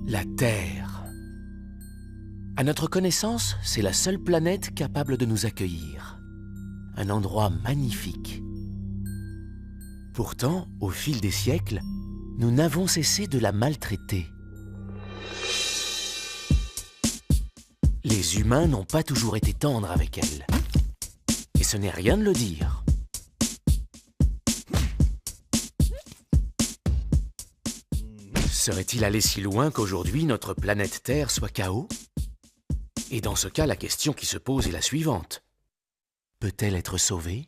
La Terre. À notre connaissance, c'est la seule planète capable de nous accueillir. Un endroit magnifique. Pourtant, au fil des siècles, nous n'avons cessé de la maltraiter. Les humains n'ont pas toujours été tendres avec elle. Et ce n'est rien de le dire. Serait-il allé si loin qu'aujourd'hui notre planète Terre soit chaos? Et dans ce cas, la question qui se pose est la suivante. Peut-elle être sauvée?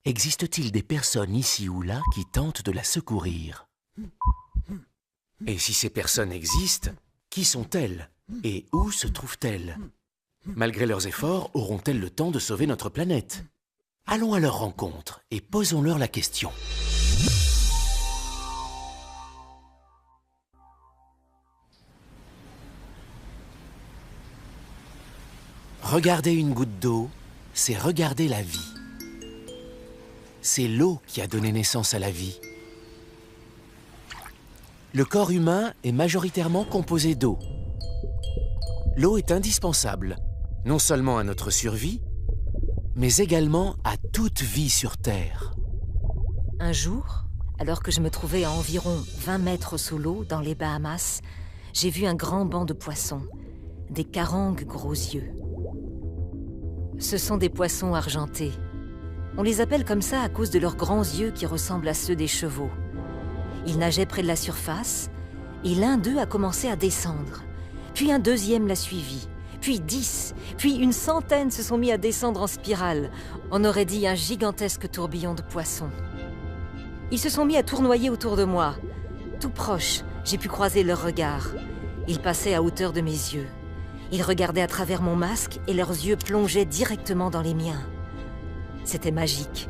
Existe-t-il des personnes ici ou là qui tentent de la secourir? Et si ces personnes existent, qui sont-elles? Et où se trouvent-elles? Malgré leurs efforts, auront-elles le temps de sauver notre planète? Allons à leur rencontre et posons-leur la question. Regarder une goutte d'eau, c'est regarder la vie. C'est l'eau qui a donné naissance à la vie. Le corps humain est majoritairement composé d'eau. L'eau est indispensable, non seulement à notre survie, mais également à toute vie sur Terre. Un jour, alors que je me trouvais à environ 20 mètres sous l'eau, dans les Bahamas, j'ai vu un grand banc de poissons, des carangues gros yeux. Ce sont des poissons argentés. On les appelle comme ça à cause de leurs grands yeux qui ressemblent à ceux des chevaux. Ils nageaient près de la surface, et l'un d'eux a commencé à descendre. Puis un deuxième l'a suivi, puis 10, puis une centaine se sont mis à descendre en spirale. On aurait dit un gigantesque tourbillon de poissons. Ils se sont mis à tournoyer autour de moi. Tout proche, j'ai pu croiser leurs regards. Ils passaient à hauteur de mes yeux. Ils regardaient à travers mon masque et leurs yeux plongeaient directement dans les miens. C'était magique.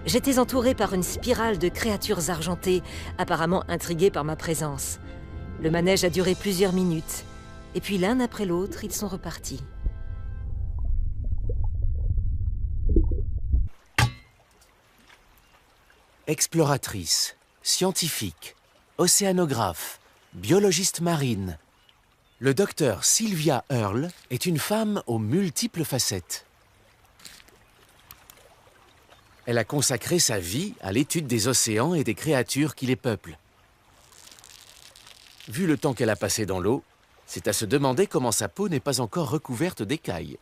J'étais entourée par une spirale de créatures argentées, apparemment intriguées par ma présence. Le manège a duré plusieurs minutes. Et puis l'un après l'autre, ils sont repartis. Exploratrice, scientifique, océanographe, biologiste marine. Le docteur Sylvia Earle est une femme aux multiples facettes. Elle a consacré sa vie à l'étude des océans et des créatures qui les peuplent. Vu le temps qu'elle a passé dans l'eau, c'est à se demander comment sa peau n'est pas encore recouverte d'écailles.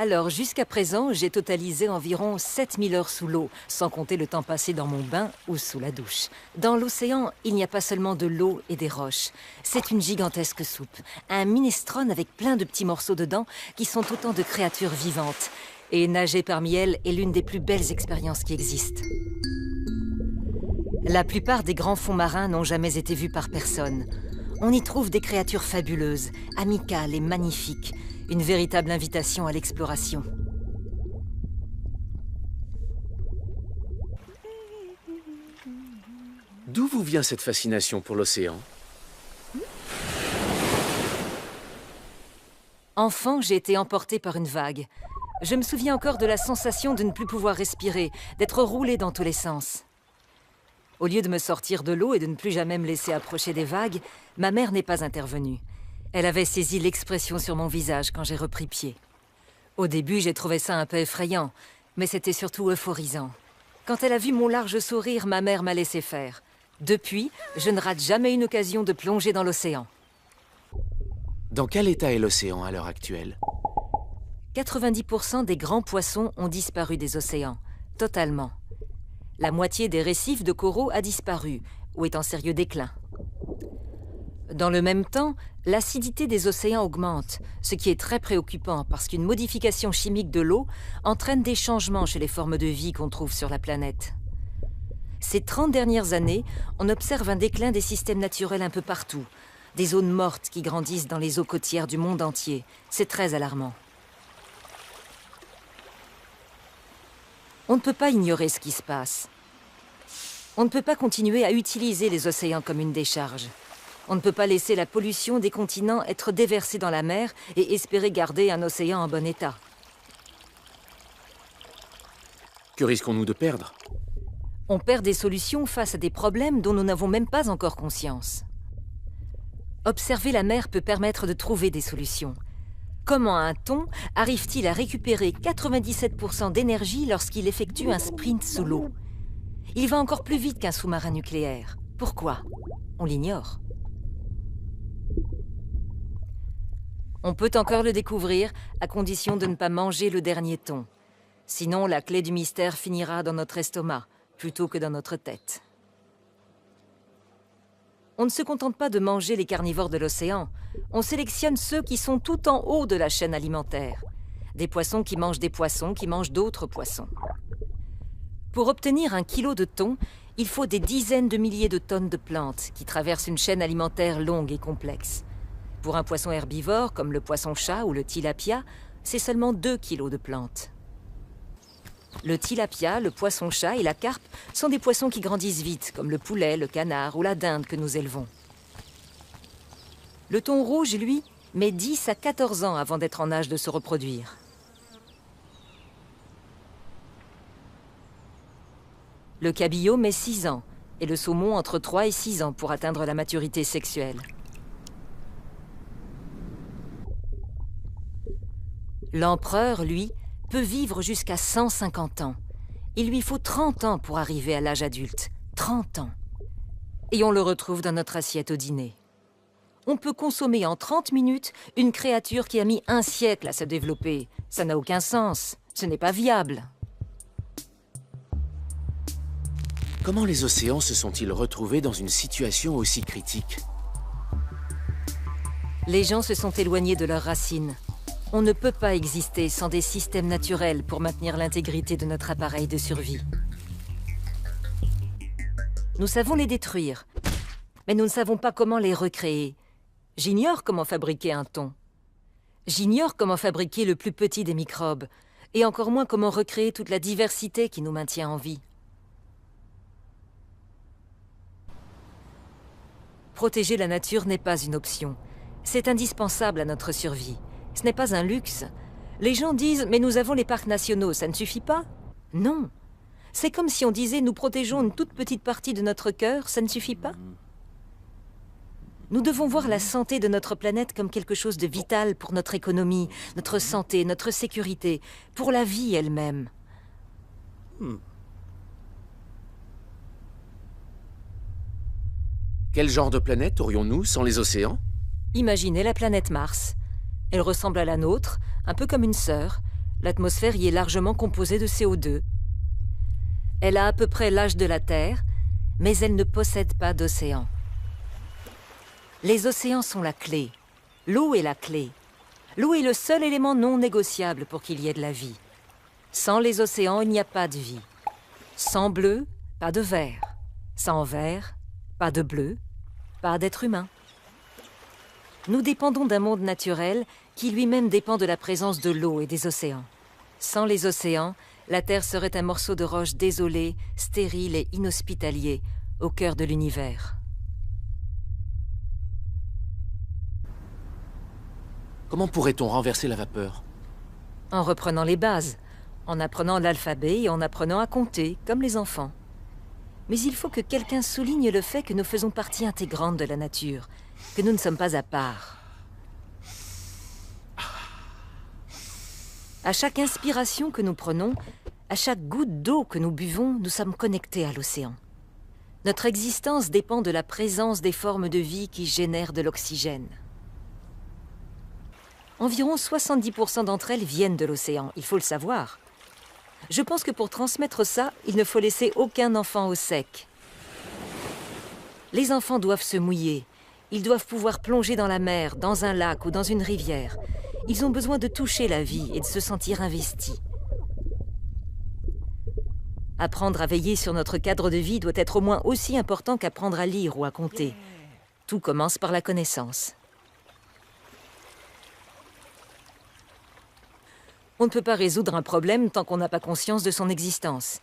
Alors, jusqu'à présent, j'ai totalisé environ 7000 heures sous l'eau, sans compter le temps passé dans mon bain ou sous la douche. Dans l'océan, il n'y a pas seulement de l'eau et des roches. C'est une gigantesque soupe, un minestrone avec plein de petits morceaux dedans qui sont autant de créatures vivantes. Et nager parmi elles est l'une des plus belles expériences qui existent. La plupart des grands fonds marins n'ont jamais été vus par personne. On y trouve des créatures fabuleuses, amicales et magnifiques. Une véritable invitation à l'exploration. D'où vous vient cette fascination pour l'océan? Enfant, j'ai été emportée par une vague. Je me souviens encore de la sensation de ne plus pouvoir respirer, d'être roulée dans tous les sens. Au lieu de me sortir de l'eau et de ne plus jamais me laisser approcher des vagues, ma mère n'est pas intervenue. Elle avait saisi l'expression sur mon visage quand j'ai repris pied. Au début, j'ai trouvé ça un peu effrayant, mais c'était surtout euphorisant. Quand elle a vu mon large sourire, ma mère m'a laissé faire. Depuis, je ne rate jamais une occasion de plonger dans l'océan. Dans quel état est l'océan à l'heure actuelle? 90% des grands poissons ont disparu des océans, totalement. La moitié des récifs de coraux a disparu, ou est en sérieux déclin. Dans le même temps, l'acidité des océans augmente, ce qui est très préoccupant parce qu'une modification chimique de l'eau entraîne des changements chez les formes de vie qu'on trouve sur la planète. Ces 30 dernières années, on observe un déclin des systèmes naturels un peu partout, des zones mortes qui grandissent dans les eaux côtières du monde entier. C'est très alarmant. On ne peut pas ignorer ce qui se passe. On ne peut pas continuer à utiliser les océans comme une décharge. On ne peut pas laisser la pollution des continents être déversée dans la mer et espérer garder un océan en bon état. Que risquons-nous de perdre? On perd des solutions face à des problèmes dont nous n'avons même pas encore conscience. Observer la mer peut permettre de trouver des solutions. Comment un thon arrive-t-il à récupérer 97% d'énergie lorsqu'il effectue un sprint sous l'eau? Il va encore plus vite qu'un sous-marin nucléaire. Pourquoi? On l'ignore. On peut encore le découvrir, à condition de ne pas manger le dernier thon. Sinon, la clé du mystère finira dans notre estomac, plutôt que dans notre tête. On ne se contente pas de manger les carnivores de l'océan. On sélectionne ceux qui sont tout en haut de la chaîne alimentaire. Des poissons qui mangent des poissons qui mangent d'autres poissons. Pour obtenir 1 kilo de thon, il faut des dizaines de milliers de tonnes de plantes qui traversent une chaîne alimentaire longue et complexe. Pour un poisson herbivore, comme le poisson-chat ou le tilapia, c'est seulement 2 kilos de plantes. Le tilapia, le poisson-chat et la carpe sont des poissons qui grandissent vite, comme le poulet, le canard ou la dinde que nous élevons. Le thon rouge, lui, met 10 à 14 ans avant d'être en âge de se reproduire. Le cabillaud met 6 ans et le saumon entre 3 et 6 ans pour atteindre la maturité sexuelle. L'empereur, lui, peut vivre jusqu'à 150 ans. Il lui faut 30 ans pour arriver à l'âge adulte. 30 ans. Et on le retrouve dans notre assiette au dîner. On peut consommer en 30 minutes une créature qui a mis 1 siècle à se développer. Ça n'a aucun sens. Ce n'est pas viable. Comment les océans se sont-ils retrouvés dans une situation aussi critique? Les gens se sont éloignés de leurs racines. On ne peut pas exister sans des systèmes naturels pour maintenir l'intégrité de notre appareil de survie. Nous savons les détruire, mais nous ne savons pas comment les recréer. J'ignore comment fabriquer un thon. J'ignore comment fabriquer le plus petit des microbes, et encore moins comment recréer toute la diversité qui nous maintient en vie. Protéger la nature n'est pas une option. C'est indispensable à notre survie. Ce n'est pas un luxe. Les gens disent « mais nous avons les parcs nationaux, ça ne suffit pas ?» Non. C'est comme si on disait « nous protégeons une toute petite partie de notre cœur, ça ne suffit pas ?» Nous devons voir la santé de notre planète comme quelque chose de vital pour notre économie, notre santé, notre sécurité, pour la vie elle-même. Quel genre de planète aurions-nous sans les océans? Imaginez la planète Mars. Elle ressemble à la nôtre, un peu comme une sœur. L'atmosphère y est largement composée de CO2. Elle a à peu près l'âge de la Terre, mais elle ne possède pas d'océan. Les océans sont la clé. L'eau est la clé. L'eau est le seul élément non négociable pour qu'il y ait de la vie. Sans les océans, il n'y a pas de vie. Sans bleu, pas de vert. Sans vert, pas de bleu, pas d'être humain. Nous dépendons d'un monde naturel qui lui-même dépend de la présence de l'eau et des océans. Sans les océans, la Terre serait un morceau de roche désolé, stérile et inhospitalier, au cœur de l'univers. Comment pourrait-on renverser la vapeur? En reprenant les bases, en apprenant l'alphabet et en apprenant à compter, comme les enfants. Mais il faut que quelqu'un souligne le fait que nous faisons partie intégrante de la nature, que nous ne sommes pas à part. À chaque inspiration que nous prenons, à chaque goutte d'eau que nous buvons, nous sommes connectés à l'océan. Notre existence dépend de la présence des formes de vie qui génèrent de l'oxygène. Environ 70% d'entre elles viennent de l'océan, il faut le savoir. Je pense que pour transmettre ça, il ne faut laisser aucun enfant au sec. Les enfants doivent se mouiller. Ils doivent pouvoir plonger dans la mer, dans un lac ou dans une rivière. Ils ont besoin de toucher la vie et de se sentir investis. Apprendre à veiller sur notre cadre de vie doit être au moins aussi important qu'apprendre à lire ou à compter. Tout commence par la connaissance. On ne peut pas résoudre un problème tant qu'on n'a pas conscience de son existence.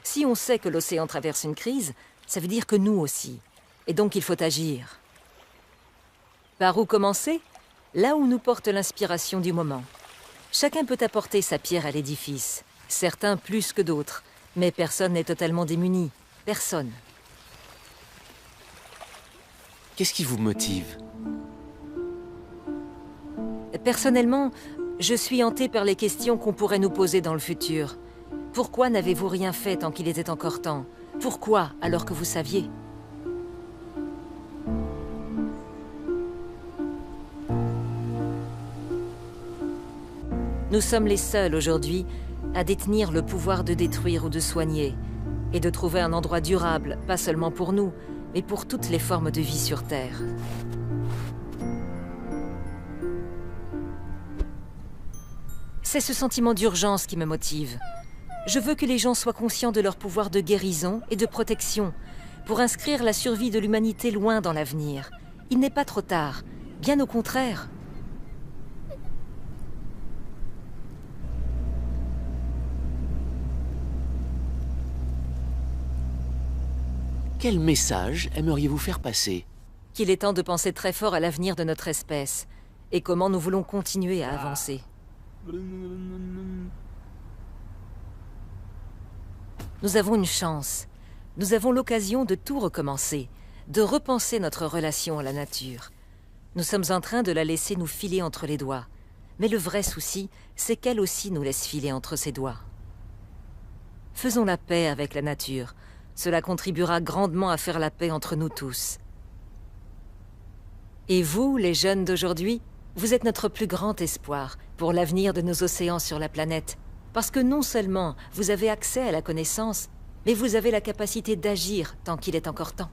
Si on sait que l'océan traverse une crise, ça veut dire que nous aussi. Et donc il faut agir. Par où commencer? Là où nous porte l'inspiration du moment. Chacun peut apporter sa pierre à l'édifice, certains plus que d'autres, mais personne n'est totalement démuni. Personne. Qu'est-ce qui vous motive? Personnellement, je suis hantée par les questions qu'on pourrait nous poser dans le futur. Pourquoi n'avez-vous rien fait tant qu'il était encore temps? Pourquoi, alors que vous saviez? Nous sommes les seuls aujourd'hui à détenir le pouvoir de détruire ou de soigner, et de trouver un endroit durable, pas seulement pour nous, mais pour toutes les formes de vie sur Terre. C'est ce sentiment d'urgence qui me motive. Je veux que les gens soient conscients de leur pouvoir de guérison et de protection, pour inscrire la survie de l'humanité loin dans l'avenir. Il n'est pas trop tard, bien au contraire. Quel message aimeriez-vous faire passer? Qu'il est temps de penser très fort à l'avenir de notre espèce, et comment nous voulons continuer à avancer. Nous avons une chance. Nous avons l'occasion de tout recommencer, de repenser notre relation à la nature. Nous sommes en train de la laisser nous filer entre les doigts. Mais le vrai souci, c'est qu'elle aussi nous laisse filer entre ses doigts. Faisons la paix avec la nature. Cela contribuera grandement à faire la paix entre nous tous. Et vous, les jeunes d'aujourd'hui, vous êtes notre plus grand espoir pour l'avenir de nos océans sur la planète. Parce que non seulement vous avez accès à la connaissance, mais vous avez la capacité d'agir tant qu'il est encore temps.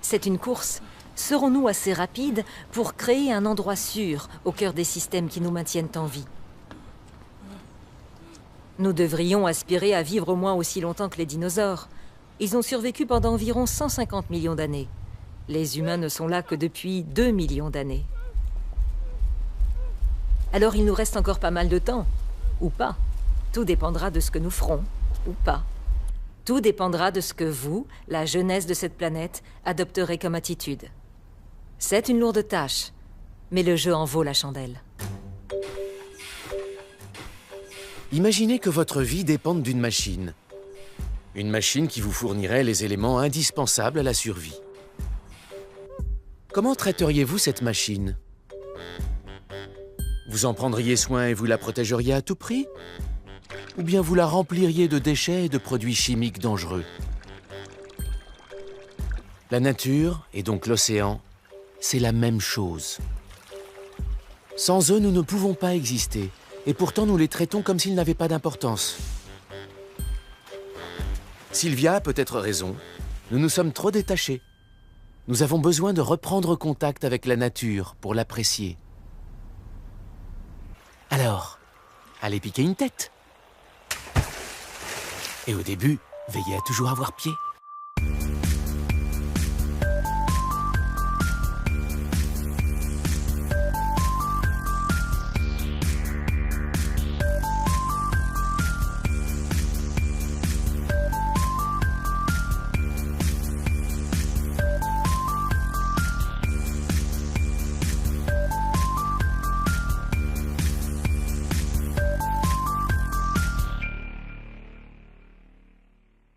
C'est une course. Serons-nous assez rapides pour créer un endroit sûr au cœur des systèmes qui nous maintiennent en vie? Nous devrions aspirer à vivre au moins aussi longtemps que les dinosaures. Ils ont survécu pendant environ 150 millions d'années. Les humains ne sont là que depuis 2 millions d'années. Alors il nous reste encore pas mal de temps. Ou pas. Tout dépendra de ce que nous ferons, ou pas. Tout dépendra de ce que vous, la jeunesse de cette planète, adopterez comme attitude. C'est une lourde tâche, mais le jeu en vaut la chandelle. Imaginez que votre vie dépende d'une machine. Une machine qui vous fournirait les éléments indispensables à la survie. Comment traiteriez-vous cette machine? Vous en prendriez soin et vous la protégeriez à tout prix? Ou bien vous la rempliriez de déchets et de produits chimiques dangereux? La nature, et donc l'océan, c'est la même chose. Sans eux, nous ne pouvons pas exister, et pourtant nous les traitons comme s'ils n'avaient pas d'importance. Sylvia a peut-être raison, nous nous sommes trop détachés. Nous avons besoin de reprendre contact avec la nature pour l'apprécier. Alors, allez piquer une tête. Et au début, veillez à toujours avoir pied.